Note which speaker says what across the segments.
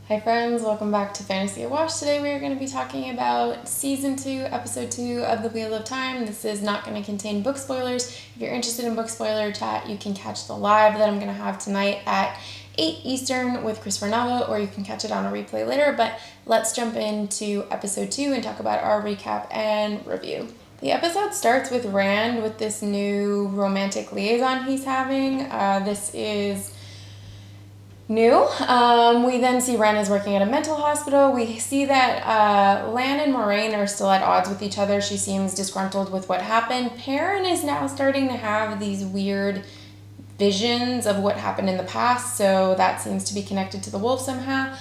Speaker 1: Hi friends, welcome back to Fantasy Awash. Today we are going to be talking about Season 2, Episode 2 of The Wheel of Time. This is not going to contain book spoilers. If you're interested in book spoiler chat, you can catch the live that I'm going to have tonight at 8 Eastern with Christopher Nava, or you can catch it on a replay later. But let's jump into Episode 2 and talk about our recap and review. The episode starts with Rand with this new romantic liaison he's having. This is new. We then see Ren is working at a mental hospital. We see that Lan and Moiraine are still at odds with each other. She seems disgruntled with what happened. Perrin is now starting to have these weird visions of what happened in the past, so that seems to be connected to the wolf somehow.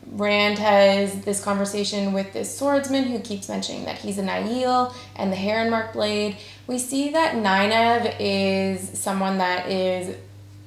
Speaker 1: Rand has this conversation with this swordsman who keeps mentioning that he's a Nael and the Heron Mark blade. We see that Nynaeve is someone that is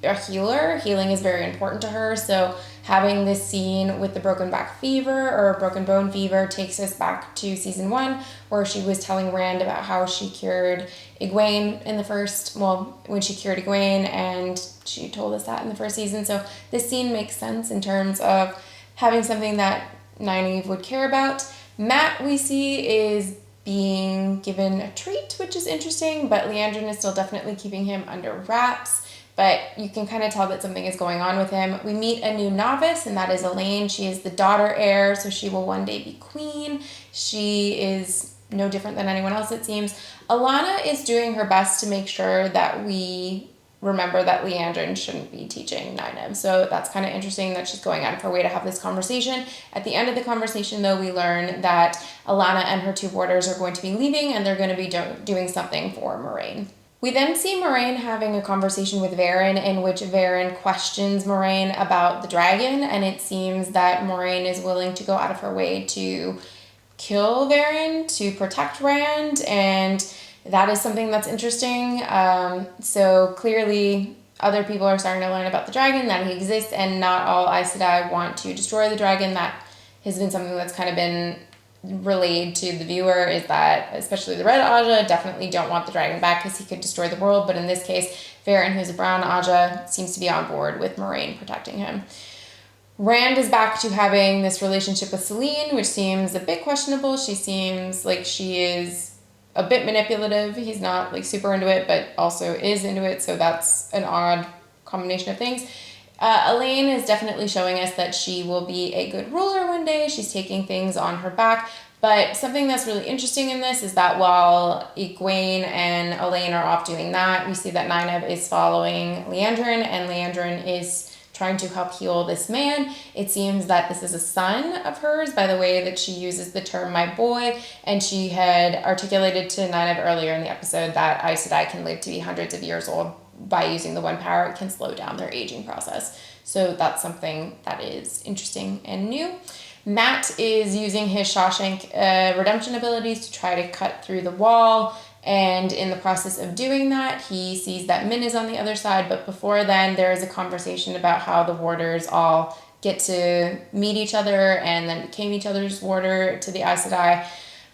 Speaker 1: a healer. Healing is very important to her, so having this scene with the broken back fever or broken bone fever takes us back to season 1, where she was telling Rand about how she cured Egwene in the first, when she cured Egwene, and she told us that in the first season. So this scene makes sense in terms of having something that Nynaeve would care about. Mat, we see, is being given a treat, which is interesting, but Liandrin is still definitely keeping him under wraps. But you can kind of tell that something is going on with him. We meet a new novice, and that is Elaine. She is the daughter heir, so she will one day be queen. She is no different than anyone else, it seems. Alana is doing her best to make sure that we remember that Liandrin shouldn't be teaching Nynaeve. So that's kind of interesting that she's going out of her way to have this conversation. At the end of the conversation, though, we learn that Alana and her two warders are going to be leaving, and they're going to be doing something for Moiraine. We then see Moiraine having a conversation with Varen, in which Varen questions Moiraine about the dragon, and it seems that Moiraine is willing to go out of her way to kill Varen to protect Rand, and that is something that's interesting. So clearly other people are starting to learn about the dragon, that he exists, and not all Aes Sedai want to destroy the dragon. That has been something that's kind of been relayed to the viewer, is that especially the red Aja definitely don't want the dragon back because he could destroy the world. But in this case, Varen, who's a brown Aja, seems to be on board with Moiraine protecting him. Rand is back to having this relationship with Selene, which seems a bit questionable. She seems like she is a bit manipulative. He's not like super into it, but also is into it, so that's an odd combination of things. Elaine is definitely showing us that she will be a good ruler one day. She's taking things on her back. But something that's really interesting in this is that while Egwene and Elaine are off doing that, we see that Nynaeve is following Liandrin, and Liandrin is trying to help heal this man. It seems that this is a son of hers by the way that she uses the term my boy, and she had articulated to Nynaeve earlier in the episode that Aes Sedai can live to be hundreds of years old by using the one power. It can slow down their aging process. So that's something that is interesting and new. Mat is using his Shawshank redemption abilities to try to cut through the wall, and in the process of doing that, he sees that Min is on the other side, but before then, there is a conversation about how the warders all get to meet each other and then became each other's warder to the Aes Sedai.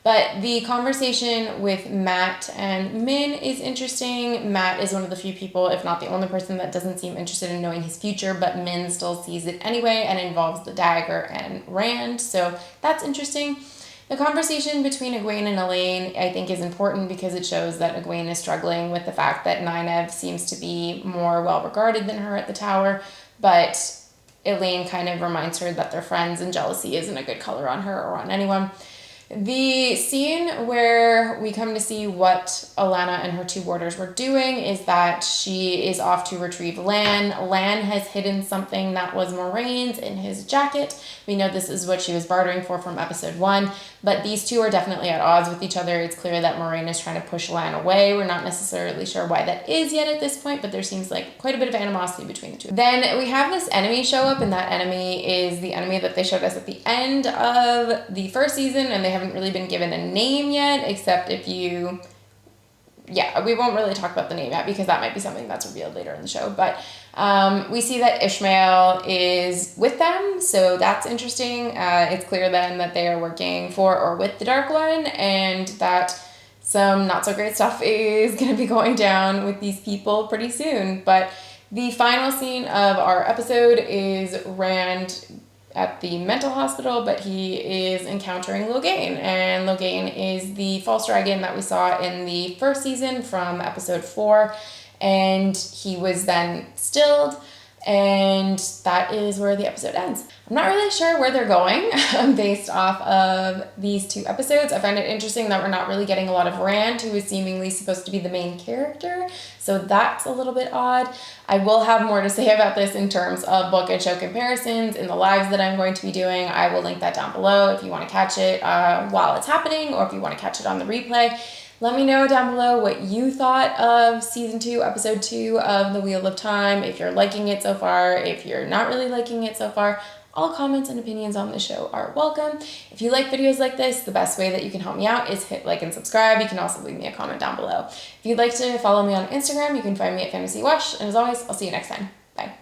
Speaker 1: But the conversation with Mat and Min is interesting. Mat is one of the few people, if not the only person, that doesn't seem interested in knowing his future, but Min still sees it anyway and involves the dagger and Rand, so that's interesting. The conversation between Egwene and Elaine, I think, is important because it shows that Egwene is struggling with the fact that Nynaeve seems to be more well-regarded than her at the tower, but Elaine kind of reminds her that they're friends and jealousy isn't a good color on her or on anyone. The scene where we come to see what Alana and her two warders were doing is that she is off to retrieve Lan. Lan has hidden something that was Moraine's in his jacket. We know this is what she was bartering for from episode 1, but these two are definitely at odds with each other. It's clear that Moiraine is trying to push Lan away. We're not necessarily sure why that is yet at this point, but there seems like quite a bit of animosity between the two. Then we have this enemy show up, and that enemy is the enemy that they showed us at the end of the first season, and they haven't really been given a name yet, except if you... Yeah, we won't really talk about the name yet because that might be something that's revealed later in the show. But we see that Ishmael is with them, so that's interesting. It's clear then that they are working for or with the Dark One, and that some not so great stuff is going to be going down with these people pretty soon. But the final scene of our episode is Rand at the mental hospital, but he is encountering Logain, and Logain is the false dragon that we saw in the first season from episode 4, and he was then stilled, and that is where the episode ends. I'm not really sure where they're going based off of these 2 episodes. I find it interesting that we're not really getting a lot of Rand, who is seemingly supposed to be the main character, so that's a little bit odd. I will have more to say about this in terms of book and show comparisons in the lives that I'm going to be doing. I will link that down below if you want to catch it while it's happening, or if you want to catch it on the replay. Let me know down below what you thought of season 2, episode 2 of The Wheel of Time. If you're liking it so far, if you're not really liking it so far, all comments and opinions on the show are welcome. If you like videos like this, the best way that you can help me out is hit like and subscribe. You can also leave me a comment down below. If you'd like to follow me on Instagram, you can find me at Fantasy Wash. And as always, I'll see you next time. Bye.